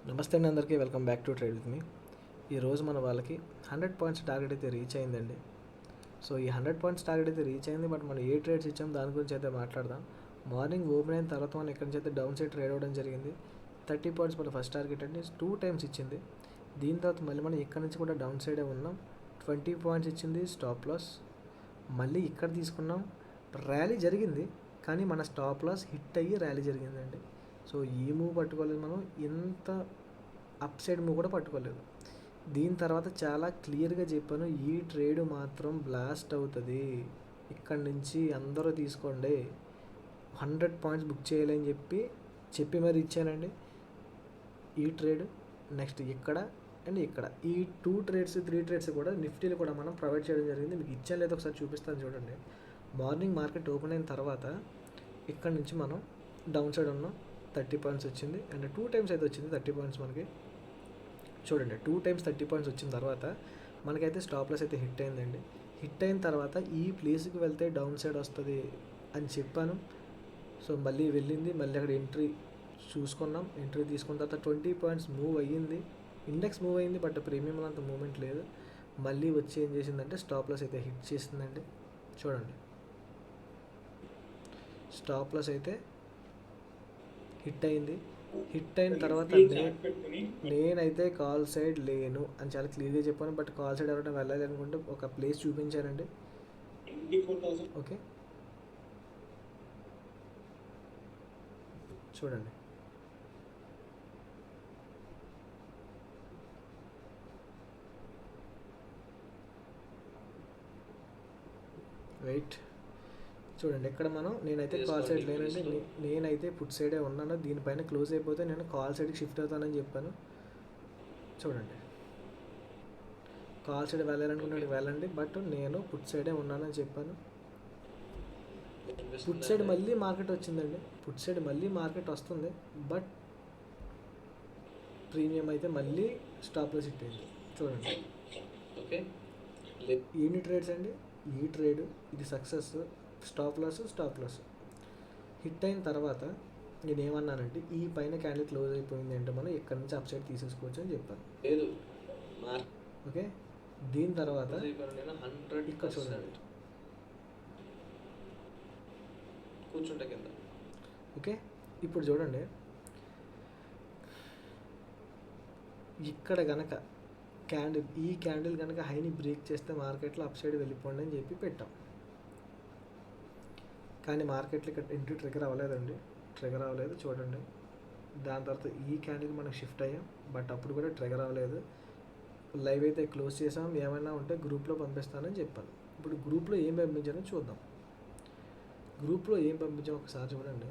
నమస్తే అండి, అందరికీ welcome back to trade with me. ఈరోజు మన వాళ్ళకి 100 పాయింట్స్ టార్గెట్ అయితే రీచ్ అయిందండి. సో ఈ 100 పాయింట్స్ టార్గెట్ అయితే రీచ్ అయింది. బట్ మనం ఏ ట్రేడ్స్ ఇచ్చాం దాని గురించి అయితే మాట్లాడదాం. మార్నింగ్ ఓపెన్ అయిన తర్వాత మనం ఎక్కడి నుంచి అయితే డౌన్ సైడ్ ట్రేడ్ అవ్వడం జరిగింది. 30 పాయింట్స్ మన ఫస్ట్ టార్గెట్ అండి 2 టైమ్స్ ఇచ్చింది. దీని తర్వాత మళ్ళీ మనం ఇక్కడ నుంచి కూడా డౌన్ సైడే ఉన్నాం. 20 పాయింట్స్ ఇచ్చింది స్టాప్ లాస్. మళ్ళీ ఇక్కడ తీసుకున్నాం, ర్యాలీ జరిగింది కానీ మన స్టాప్ లాస్ హిట్ అయ్యి ర్యాలీ జరిగిందండి. సో ఈ మూవ్ పట్టుకోలేదు మనం, ఇంత అప్ సైడ్ మూవ్ కూడా పట్టుకోలేదు. దీని తర్వాత చాలా క్లియర్గా చెప్పాను, ఈ ట్రేడ్ మాత్రం బ్లాస్ట్ అవుతుంది, ఇక్కడి నుంచి అందరూ తీసుకోండి, 100 పాయింట్స్ బుక్ చేయాలని చెప్పి మరి ఇచ్చానండి ఈ ట్రేడ్. నెక్స్ట్ ఇక్కడ అండ్ ఇక్కడ ఈ 2 ట్రేడ్స్ 3 ట్రేడ్స్ కూడా నిఫ్టీలు కూడా మనం ప్రొవైడ్ చేయడం జరిగింది. మీకు ఇచ్చాను లేదో ఒకసారి చూపిస్తాను చూడండి. మార్నింగ్ మార్కెట్ ఓపెన్ అయిన తర్వాత ఇక్కడ నుంచి మనం డౌన్ సైడ్ ఉన్నాం, 30 పాయింట్స్ వచ్చింది అండ్ 2 టైమ్స్ అయితే వచ్చింది 30 పాయింట్స్ మనకి. చూడండి 2 టైమ్స్ 30 పాయింట్స్ వచ్చిన తర్వాత మనకైతే స్టాప్ లాస్ అయితే హిట్ అయిందండి. హిట్ అయిన తర్వాత ఈ ప్లేస్కి వెళ్తే డౌన్ సైడ్ వస్తుంది అని చెప్పాను. సో మళ్ళీ వెళ్ళింది, మళ్ళీ అక్కడ ఎంట్రీ చూసుకున్నాం, ఎంట్రీ తీసుకున్న తర్వాత 20 పాయింట్స్ మూవ్ అయ్యింది, ఇండెక్స్ మూవ్ అయింది, బట్ ప్రీమియంలో అంత మూవ్మెంట్ లేదు. మళ్ళీ వచ్చి ఏం చేసిందంటే స్టాప్ లాస్ అయితే హిట్ చేసిందండి. చూడండి స్టాప్ లాస్ అయితే హిట్ అయింది. హిట్ అయిన తర్వాత నేనైతే కాల్ సైడ్ లేను అని చాలా క్లియర్గా చెప్పాను. బట్ కాల్ సైడ్ ఎవరైనా వెళ్ళాలి అనుకుంటే ఒక ప్లేస్ చూపించానండి. ఓకే చూడండి, వెయిట్ చూడండి ఇక్కడ నేనైతే కాల్ సైడ్ లేనండి, నేనైతే పుట్ సైడే ఉన్నాను. దీనిపైన క్లోజ్ అయిపోతే నేను కాల్ సైడ్కి షిఫ్ట్ అవుతానని చెప్పాను. చూడండి కాల్ సైడ్ వెళ్ళాలనుకున్నాడు వెళ్ళండి, బట్ నేను పుట్ సైడే ఉన్నానని చెప్పాను. పుట్ సైడ్ మళ్ళీ మార్కెట్ వచ్చిందండి, పుట్ సైడ్ మళ్ళీ మార్కెట్ వస్తుంది, బట్ ప్రీమియం అయితే మళ్ళీ స్టాప్ లాస్ హిట్ అయింది. చూడండి ఓకే ఎన్ని ట్రేడ్స్ అండి, ఈ ట్రేడ్ ఇది సక్సెస్, స్టాప్ లాస్ హిట్ అయిన తర్వాత నేను ఏమన్నానంటే ఈ పైన క్యాండిల్ క్లోజ్ అయిపోయింది అంటే మనం ఇక్కడ నుంచి అప్ సైడ్ తీసేసుకోవచ్చు అని చెప్పాను. లేదు ఓకే, దీని తర్వాత ఇక్కడ చూడండి కూర్చుంటే కింద. ఓకే ఇప్పుడు చూడండి ఇక్కడ కనుక ఈ క్యాండిల్ కనుక హైని బ్రేక్ చేస్తే మార్కెట్లో అప్ సైడ్ వెళ్ళిపోండి అని చెప్పి పెట్టాం. కానీ మార్కెట్లో ఇక్కడ ఎంట్రీ ట్రిగర్ అవ్వలేదండి, ట్రిగర్ అవ్వలేదు. చూడండి దాని తర్వాత ఈ క్యాండిల్ మనకు షిఫ్ట్ అయ్యాం, బట్ అప్పుడు కూడా ట్రిగర్ అవ్వలేదు. లైవ్ అయితే క్లోజ్ చేసాం, ఏమైనా ఉంటే గ్రూప్లో పంపిస్తానని చెప్పాను. ఇప్పుడు గ్రూప్లో ఏం పంపించానో చూద్దాం. గ్రూప్లో ఏం పంపించాం ఒకసారి చూడండి.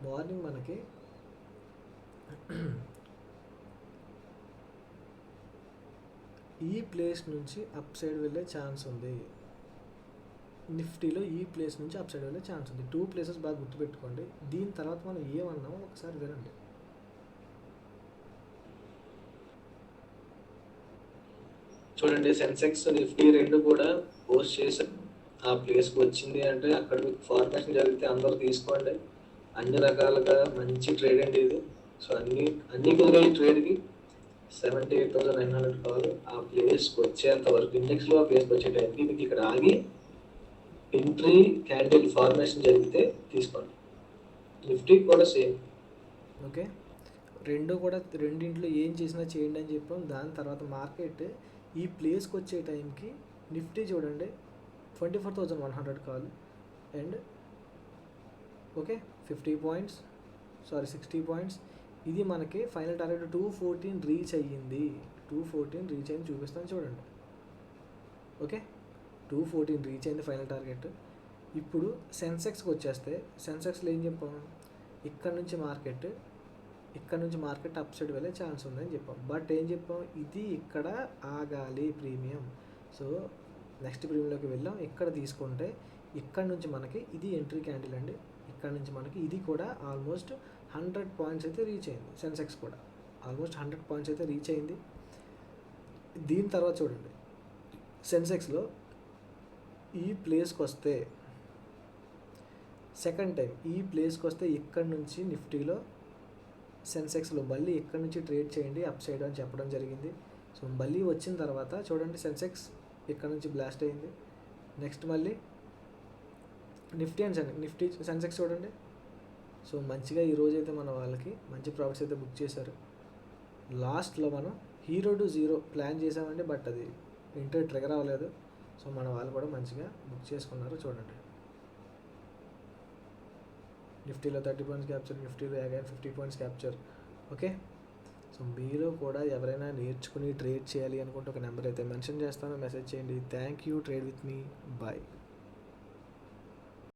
మార్నింగ్ మనకి ఈ ప్లేస్ నుంచి అప్ సైడ్ వెళ్ళే ఛాన్స్ ఉంది, నిఫ్టీలో ఈ ప్లేస్ నుంచి అప్ సైడ్ వెళ్ళే ఛాన్స్ ఉంది. 2 ప్లేసెస్ బాగా గుర్తుపెట్టుకోండి. దీని తర్వాత మనం ఏమన్నామో ఒకసారి వినండి. చూడండి సెన్సెక్స్ నిఫ్టీ రెండు కూడా పోస్ట్ చేశారు, ఆ ప్లేస్కి వచ్చింది అంటే అక్కడ మీకు ఫార్మేషన్ జరిగితే అందరూ తీసుకోండి. అన్ని రకాలుగా మంచి ట్రేడ్ అండి ఇది. సో అన్ని కుదిరే ట్రేడ్కి 78,900 కావాలి. ఆ ప్లేస్కి వచ్చేంత వరకు ఇండెక్స్లో ఆ ప్లేస్కి వచ్చే టైంకి మీకు ఇక్కడ ఆగి ఎంట్రీ క్యాండిల్ ఫార్మేషన్ జరిగితే తీసుకోండి. నిఫ్టీ కూడా సేమ్. ఓకే రెండింట్లో ఏం చేసినా చేయండి అని చెప్పాం. దాని తర్వాత మార్కెట్ ఈ ప్లేస్కి వచ్చే టైంకి నిఫ్టీ చూడండి 24,100 కాల్ అండ్ ఓకే 60 పాయింట్స్. ఇది మనకి ఫైనల్ టార్గెట్ 214 రీచ్ అయ్యింది. 214 రీచ్ అయింది చూపిస్తాను చూడండి. ఓకే 214 రీచ్ అయింది ఫైనల్ టార్గెట్. ఇప్పుడు సెన్సెక్స్కి వచ్చేస్తే సెన్సెక్స్లో ఏం చెప్పాము, ఇక్కడ నుంచి మార్కెట్ అప్ సైడ్ వెళ్ళే ఛాన్స్ ఉందని చెప్పాం. బట్ ఏం చెప్పాం, ఇది ఇక్కడ ఆగాలి ప్రీమియం. సో నెక్స్ట్ ప్రీమియంలోకి వెళ్ళాం, ఇక్కడ తీసుకుంటే ఇక్కడ నుంచి మనకి ఇది ఎంట్రీ క్యాండిల్ అండి. ఇక్కడ నుంచి మనకి ఇది కూడా ఆల్మోస్ట్ 100 పాయింట్స్ అయితే రీచ్ అయింది. సెన్సెక్స్ కూడా ఆల్మోస్ట్ 100 పాయింట్స్ అయితే రీచ్ అయింది. దీని తర్వాత చూడండి సెన్సెక్స్లో ఈ ప్లేస్కి వస్తే సెకండ్ టైం ఈ ప్లేస్కి వస్తే ఇక్కడ నుంచి నిఫ్టీలో సెన్సెక్స్లో మళ్ళీ ఇక్కడ నుంచి ట్రేడ్ చేయండి అప్ సైడ్ అని చెప్పడం జరిగింది. సో మళ్ళీ వచ్చిన తర్వాత చూడండి సెన్సెక్స్ ఇక్కడ నుంచి బ్లాస్ట్ అయింది. నెక్స్ట్ మళ్ళీ నిఫ్టీ నిఫ్టీ సెన్సెక్స్ చూడండి. సో మంచిగా ఈరోజు అయితే మన వాళ్ళకి మంచి ప్రాఫిట్స్ అయితే బుక్ చేశారు. లాస్ట్లో మనం హీరో టు జీరో ప్లాన్ చేసామండి, బట్ అది ఇంటర్ ట్రిగర్ అవ్వలేదు. సో మన వాళ్ళు కూడా మంచిగా బుక్ చేసుకున్నారు చూడండి. నిఫ్టీలో 30 పాయింట్స్ క్యాప్చర్, నిఫ్టీలో again 50 points capture. Okay, so మీరు కూడా ఎవరైనా నేర్చుకుని ట్రేడ్ చేయాలి అనుకుంటే ఒక నెంబర్ అయితే మెన్షన్ చేస్తాను, మెసేజ్ చేయండి. Thank you. Trade with me. Bye.